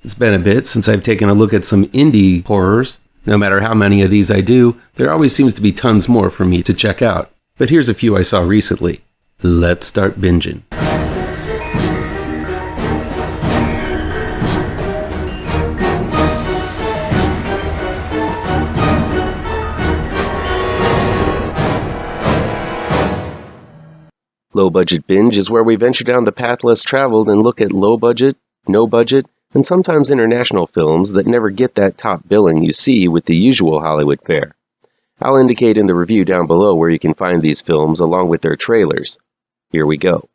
It's been a bit since I've taken a look at some indie horrors. No matter how many of these I do, there always seems to be tons more for me to check out. But here's a few I saw recently. Let's start binging. Low Budget Binge is where we venture down the path less traveled and look at low budget, no budget, and sometimes international films that never get that top billing you see with the usual Hollywood fare. I'll indicate in the review down below where you can find these films along with their trailers. Here we go.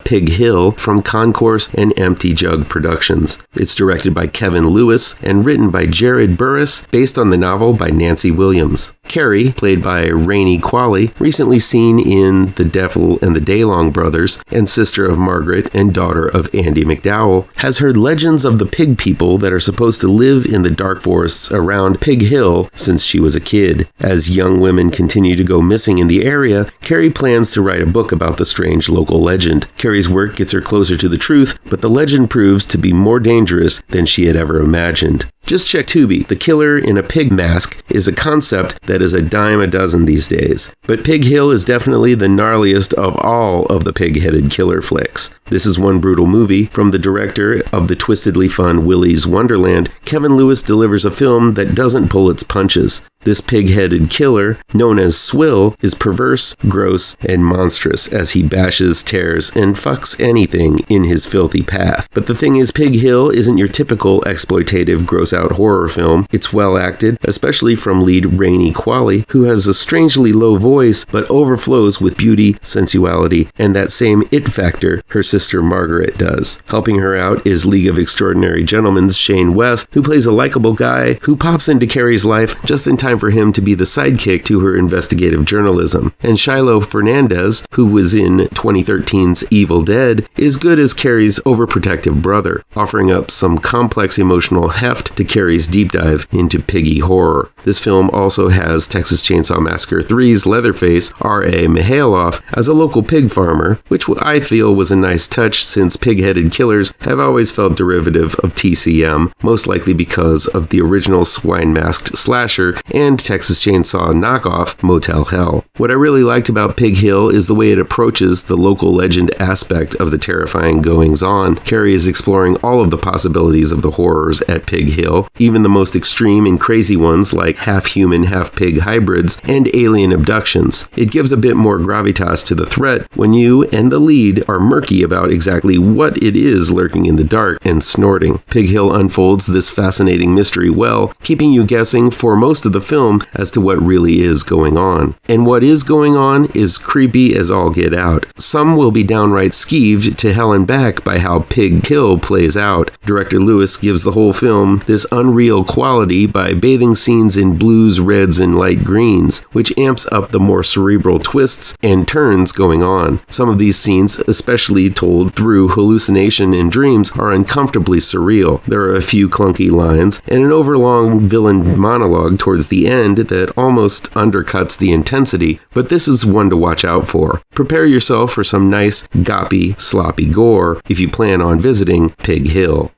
Pig Hill from Concourse and Empty Jug Productions. It's directed by Kevin Lewis and written by Jarrod Burris, based on the novel by Nancy Williams. Carrie, played by Rainey Qualley, recently seen in The Devil and the Daylong Brothers and sister of Margaret and daughter of Andy McDowell, has heard legends of the pig people that are supposed to live in the dark forests around Pig Hill since she was a kid. As young women continue to go missing in the area, Carrie plans to write a book about the strange local legend. Carrie's work gets her closer to the truth, but the legend proves to be more dangerous than she had ever imagined. Just check Tubi. The killer in a pig mask is a concept that is a dime a dozen these days. But Pig Hill is definitely the gnarliest of all of the pig-headed killer flicks. This is one brutal movie. From the director of the twistedly fun Willy's Wonderland, Kevin Lewis delivers a film that doesn't pull its punches. This pig-headed killer, known as Swill, is perverse, gross, and monstrous as he bashes, tears, and fucks anything in his filthy path. But the thing is, Pig Hill isn't your typical exploitative, gross-out horror film. It's well acted, especially from lead Rainey Qualley, who has a strangely low voice but overflows with beauty, sensuality, and that same it factor her sister Margaret does. Helping her out is League of Extraordinary Gentlemen's Shane West, who plays a likable guy who pops into Carrie's life just in time for him to be the sidekick to her investigative journalism. And Shiloh Fernandez, who was in 2013's Evil Dead, is good as Carrie's overprotective brother, offering up some complex emotional heft to Carrie's deep dive into piggy horror. This film also has Texas Chainsaw Massacre 3's Leatherface, R.A. Mihailoff, as a local pig farmer, which I feel was a nice touch since pig-headed killers have always felt derivative of TCM, most likely because of the original swine-masked slasher and Texas Chainsaw knockoff Motel Hell. What I really liked about Pig Hill is the way it approaches the local legend aspect of the terrifying goings-on. Carrie is exploring all of the possibilities of the horrors at Pig Hill, even the most extreme and crazy ones like half-human, half-pig hybrids and alien abductions. It gives a bit more gravitas to the threat when you and the lead are murky about exactly what it is lurking in the dark and snorting. Pig Hill unfolds this fascinating mystery well, keeping you guessing for most of the film as to what really is going on. And what is going on is creepy as all get out. Some will be downright skeeved to hell and back by how Pig Hill plays out. Director Lewis gives the whole film this unreal quality by bathing scenes in blues, reds, and light greens, which amps up the more cerebral twists and turns going on. Some of these scenes, especially told through hallucination and dreams, are uncomfortably surreal. There are a few clunky lines and an overlong villain monologue towards the end that almost undercuts the intensity, but this is one to watch out for. Prepare yourself for some nice, goppy, sloppy gore if you plan on visiting Pig Hill.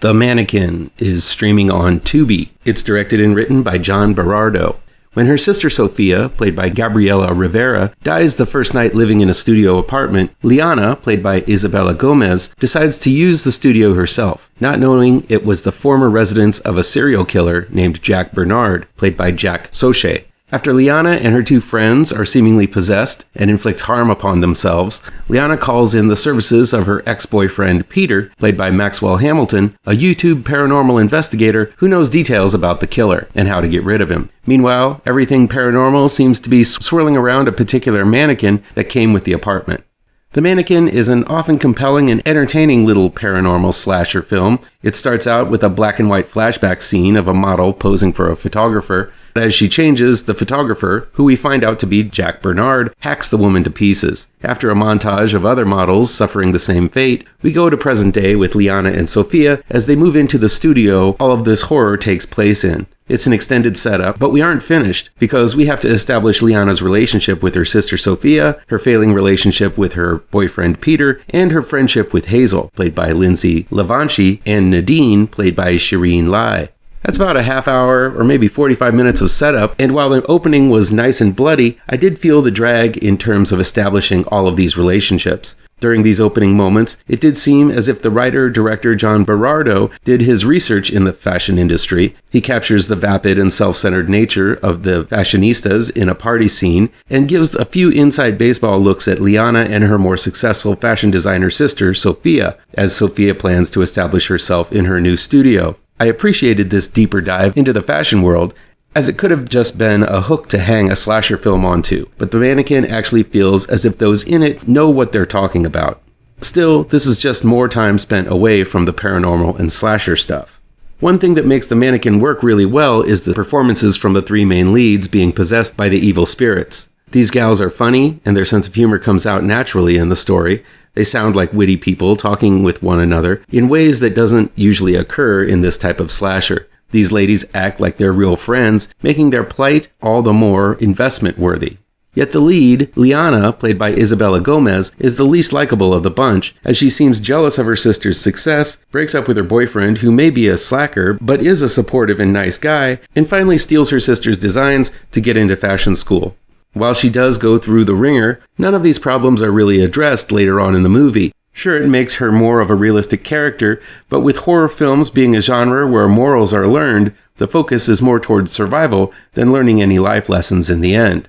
The Mannequin is streaming on Tubi. It's directed and written by John Berardo. When her sister Sophia, played by Gabriela Rivera, dies the first night living in a studio apartment, Liana, played by Isabella Gomez, decides to use the studio herself, not knowing it was the former residence of a serial killer named Jack Bernard, played by Jack Soche. After Liana and her two friends are seemingly possessed and inflict harm upon themselves, Liana calls in the services of her ex-boyfriend Peter, played by Maxwell Hamilton, a YouTube paranormal investigator who knows details about the killer and how to get rid of him. Meanwhile, everything paranormal seems to be swirling around a particular mannequin that came with the apartment. The Mannequin is an often compelling and entertaining little paranormal slasher film. It starts out with a black and white flashback scene of a model posing for a photographer. As she changes, the photographer, who we find out to be Jack Bernard, hacks the woman to pieces. After a montage of other models suffering the same fate, we go to present day with Liana and Sophia as they move into the studio all of this horror takes place in. It's an extended setup, but we aren't finished because we have to establish Liana's relationship with her sister Sophia, her failing relationship with her boyfriend Peter, and her friendship with Hazel, played by Lindsay Lavanchi, and Nadine, played by Shireen Lai. That's about a half hour or maybe 45 minutes of setup, and while the opening was nice and bloody, I did feel the drag in terms of establishing all of these relationships. During these opening moments, it did seem as if the writer-director John Berardo did his research in the fashion industry. He captures the vapid and self-centered nature of the fashionistas in a party scene and gives a few inside baseball looks at Liana and her more successful fashion designer sister, Sophia, as Sophia plans to establish herself in her new studio. I appreciated this deeper dive into the fashion world, as it could have just been a hook to hang a slasher film onto, but the Mannequin actually feels as if those in it know what they're talking about. Still, this is just more time spent away from the paranormal and slasher stuff. One thing that makes the Mannequin work really well is the performances from the three main leads being possessed by the evil spirits. These gals are funny, and their sense of humor comes out naturally in the story. They sound like witty people talking with one another in ways that doesn't usually occur in this type of slasher. These ladies act like they're real friends, making their plight all the more investment-worthy. Yet the lead, Liana, played by Isabella Gomez, is the least likable of the bunch, as she seems jealous of her sister's success, breaks up with her boyfriend, who may be a slacker, but is a supportive and nice guy, and finally steals her sister's designs to get into fashion school. While she does go through the ringer, none of these problems are really addressed later on in the movie. Sure, it makes her more of a realistic character, but with horror films being a genre where morals are learned, the focus is more towards survival than learning any life lessons in the end.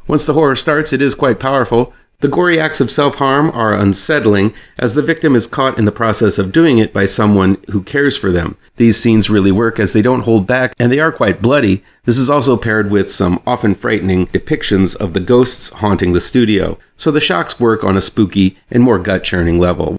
Once the horror starts, it is quite powerful. The gory acts of self-harm are unsettling, as the victim is caught in the process of doing it by someone who cares for them. These scenes really work as they don't hold back, and they are quite bloody. This is also paired with some often frightening depictions of the ghosts haunting the studio, so the shocks work on a spooky and more gut-churning level.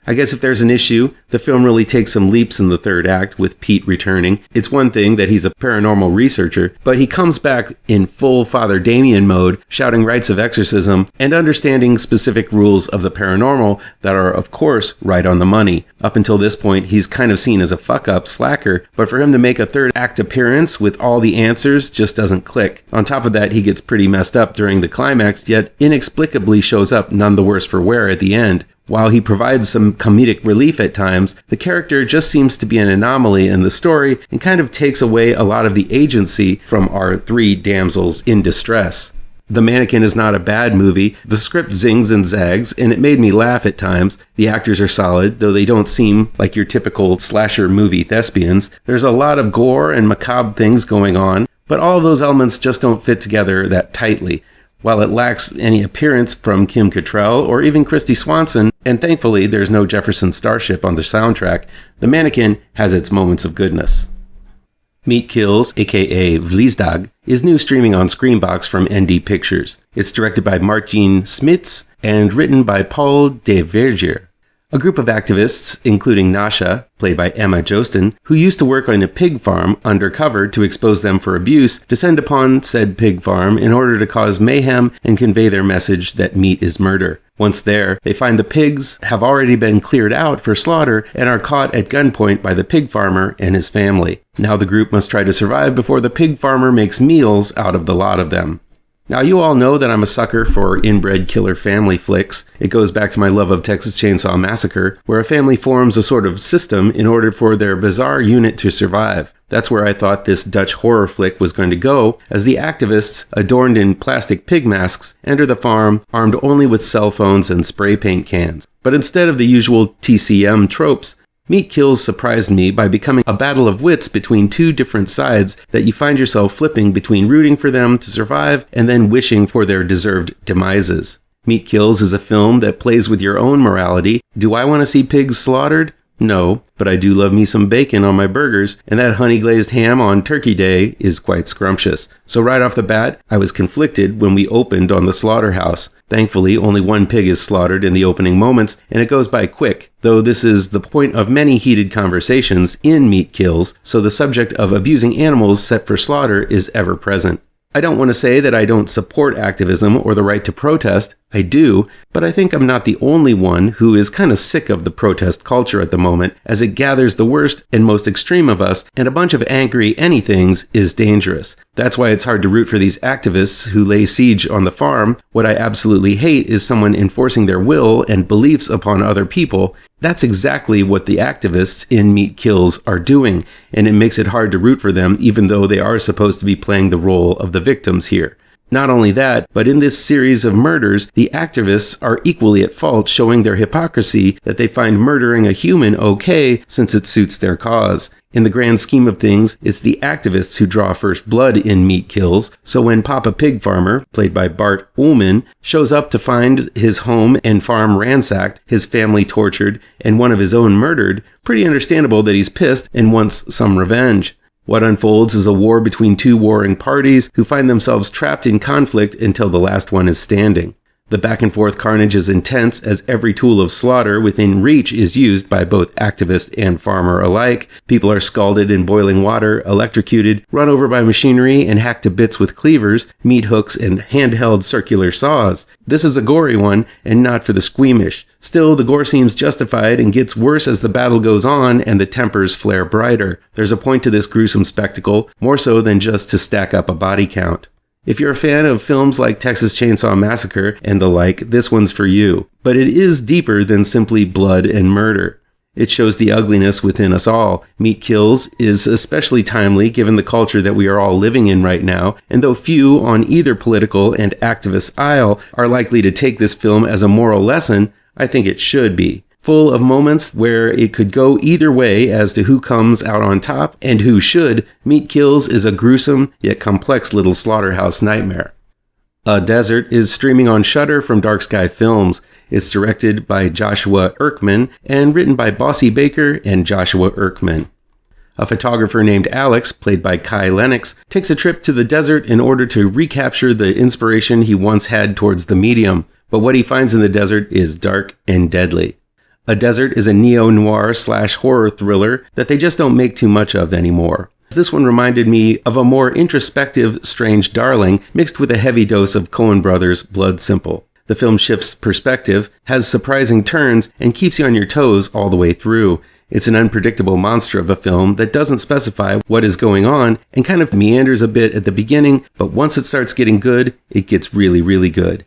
I guess if there's an issue, the film really takes some leaps in the third act with Pete returning. It's one thing that he's a paranormal researcher, but he comes back in full Father Damien mode, shouting rites of exorcism and understanding specific rules of the paranormal that are, of course, right on the money. Up until this point, he's kind of seen as a fuck-up slacker, but for him to make a third act appearance with all the answers just doesn't click. On top of that, he gets pretty messed up during the climax, yet inexplicably shows up none the worse for wear at the end. While he provides some comedic relief at times, the character just seems to be an anomaly in the story and kind of takes away a lot of the agency from our three damsels in distress. The Mannequin is not a bad movie. The script zings and zags, and it made me laugh at times. The actors are solid, though they don't seem like your typical slasher movie thespians. There's a lot of gore and macabre things going on, but all of those elements just don't fit together that tightly. While it lacks any appearance from Kim Cattrall or even Christy Swanson, and thankfully there's no Jefferson Starship on the soundtrack, the Mannequin has its moments of goodness. Meat Kills, aka VLEESDAG, is new streaming on Screambox from ND Pictures. It's directed by Martijn Smits and written by Paul de Vergier. A group of activists, including Nasha, played by Emma Jostin, who used to work on a pig farm undercover to expose them for abuse, descend upon said pig farm in order to cause mayhem and convey their message that meat is murder. Once there, they find the pigs have already been cleared out for slaughter and are caught at gunpoint by the pig farmer and his family. Now the group must try to survive before the pig farmer makes meals out of the lot of them. Now, you all know that I'm a sucker for inbred killer family flicks. It goes back to my love of Texas Chainsaw Massacre, where a family forms a sort of system in order for their bizarre unit to survive. That's where I thought this Dutch horror flick was going to go, as the activists, adorned in plastic pig masks, enter the farm armed only with cell phones and spray paint cans. But instead of the usual TCM tropes, Meat Kills surprised me by becoming a battle of wits between two different sides that you find yourself flipping between rooting for them to survive and then wishing for their deserved demises. Meat Kills is a film that plays with your own morality. Do I want to see pigs slaughtered? No, but I do love me some bacon on my burgers, and that honey glazed ham on Turkey Day is quite scrumptious. So right off the bat, I was conflicted when we opened on the slaughterhouse. Thankfully, only one pig is slaughtered in the opening moments, and it goes by quick, though this is the point of many heated conversations in Meat Kills, so the subject of abusing animals set for slaughter is ever present. I don't want to say that I don't support activism or the right to protest. I do, but I think I'm not the only one who is kind of sick of the protest culture at the moment, as it gathers the worst and most extreme of us, and a bunch of angry anythings is dangerous. That's why it's hard to root for these activists who lay siege on the farm. What I absolutely hate is someone enforcing their will and beliefs upon other people. That's exactly what the activists in Meat Kills are doing, and it makes it hard to root for them, even though they are supposed to be playing the role of the victims here. Not only that, but in this series of murders, the activists are equally at fault, showing their hypocrisy that they find murdering a human okay since it suits their cause. In the grand scheme of things, it's the activists who draw first blood in Meat Kills, so when Papa Pig Farmer, played by Bart Ullman, shows up to find his home and farm ransacked, his family tortured, and one of his own murdered, pretty understandable that he's pissed and wants some revenge. What unfolds is a war between two warring parties who find themselves trapped in conflict until the last one is standing. The back and forth carnage is intense as every tool of slaughter within reach is used by both activist and farmer alike. People are scalded in boiling water, electrocuted, run over by machinery, and hacked to bits with cleavers, meat hooks, and handheld circular saws. This is a gory one, and not for the squeamish. Still, the gore seems justified and gets worse as the battle goes on and the tempers flare brighter. There's a point to this gruesome spectacle, more so than just to stack up a body count. If you're a fan of films like Texas Chainsaw Massacre and the like, this one's for you. But it is deeper than simply blood and murder. It shows the ugliness within us all. Meat Kills is especially timely given the culture that we are all living in right now, and though few on either political and activist aisle are likely to take this film as a moral lesson, I think it should be. Full of moments where it could go either way as to who comes out on top and who should, Meat Kills is a gruesome yet complex little slaughterhouse nightmare. A Desert is streaming on Shudder from Dark Sky Films. It's directed by Joshua Erkman and written by Bossi Baker and Joshua Erkman. A photographer named Alex, played by Kai Lennox, takes a trip to the desert in order to recapture the inspiration he once had towards the medium. But what he finds in the desert is dark and deadly. A Desert is a neo-noir/horror thriller that they just don't make too much of anymore. This one reminded me of a more introspective Strange Darling mixed with a heavy dose of Coen Brothers' Blood Simple. The film shifts perspective, has surprising turns, and keeps you on your toes all the way through. It's an unpredictable monster of a film that doesn't specify what is going on and kind of meanders a bit at the beginning, but once it starts getting good, it gets really, really good.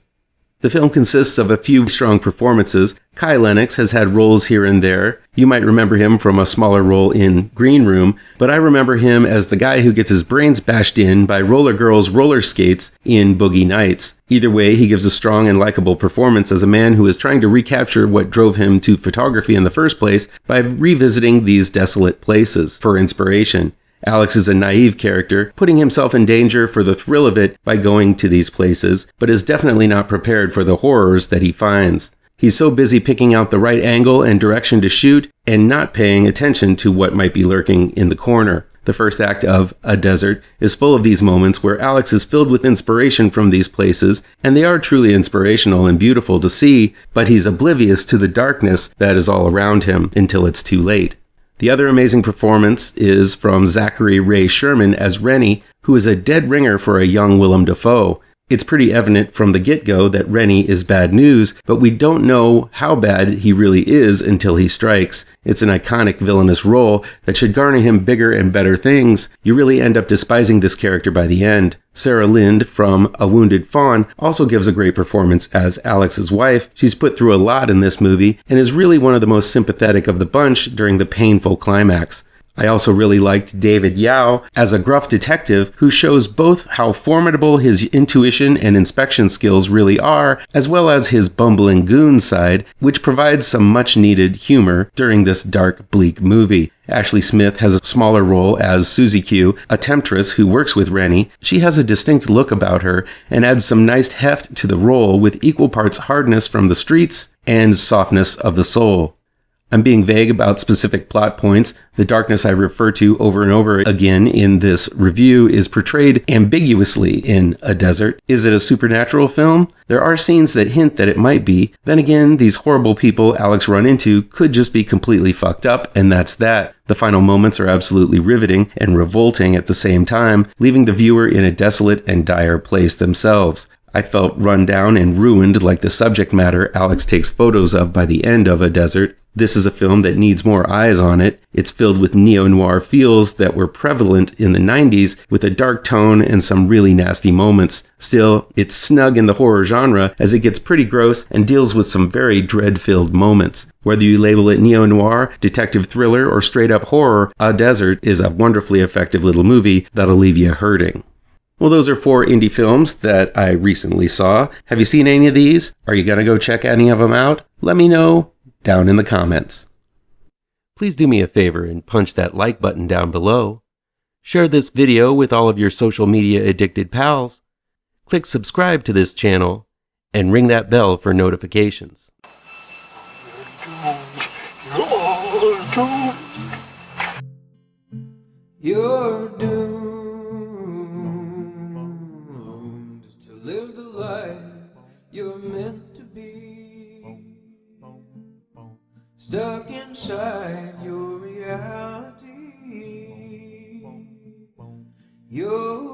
The film consists of a few strong performances. Kai Lennox has had roles here and there. You might remember him from a smaller role in Green Room, but I remember him as the guy who gets his brains bashed in by roller girls' roller skates in Boogie Nights. Either way, he gives a strong and likable performance as a man who is trying to recapture what drove him to photography in the first place by revisiting these desolate places for inspiration. Alex is a naive character, putting himself in danger for the thrill of it by going to these places, but is definitely not prepared for the horrors that he finds. He's so busy picking out the right angle and direction to shoot, and not paying attention to what might be lurking in the corner. The first act of A Desert is full of these moments where Alex is filled with inspiration from these places, and they are truly inspirational and beautiful to see, but he's oblivious to the darkness that is all around him until it's too late. The other amazing performance is from Zachary Ray Sherman as Rennie, who is a dead ringer for a young Willem Dafoe. It's pretty evident from the get-go that Rennie is bad news, but we don't know how bad he really is until he strikes. It's an iconic villainous role that should garner him bigger and better things. You really end up despising this character by the end. Sarah Lind from A Wounded Fawn also gives a great performance as Alex's wife. She's put through a lot in this movie and is really one of the most sympathetic of the bunch during the painful climax. I also really liked David Yao as a gruff detective who shows both how formidable his intuition and inspection skills really are, as well as his bumbling goon side, which provides some much-needed humor during this dark, bleak movie. Ashley Smith has a smaller role as Susie Q, a temptress who works with Rennie. She has a distinct look about her and adds some nice heft to the role with equal parts hardness from the streets and softness of the soul. I'm being vague about specific plot points. The darkness I refer to over and over again in this review is portrayed ambiguously in A Desert. Is it a supernatural film? There are scenes that hint that it might be. Then again, these horrible people Alex run into could just be completely fucked up, and that's that. The final moments are absolutely riveting and revolting at the same time, leaving the viewer in a desolate and dire place themselves. I felt run down and ruined like the subject matter Alex takes photos of by the end of A Desert. This is a film that needs more eyes on it. It's filled with neo-noir feels that were prevalent in the 90s, with a dark tone and some really nasty moments. Still, it's snug in the horror genre as it gets pretty gross and deals with some very dread-filled moments. Whether you label it neo-noir, detective thriller, or straight-up horror, A Desert is a wonderfully effective little movie that'll leave you hurting. Well, those are 4 indie films that I recently saw. Have you seen any of these? Are you going to go check any of them out? Let me know down in the comments. Please do me a favor and punch that like button down below. Share this video with all of your social media addicted pals. Click subscribe to this channel and ring that bell for notifications. You're doomed to live the life you're meant to be, stuck inside your reality. You're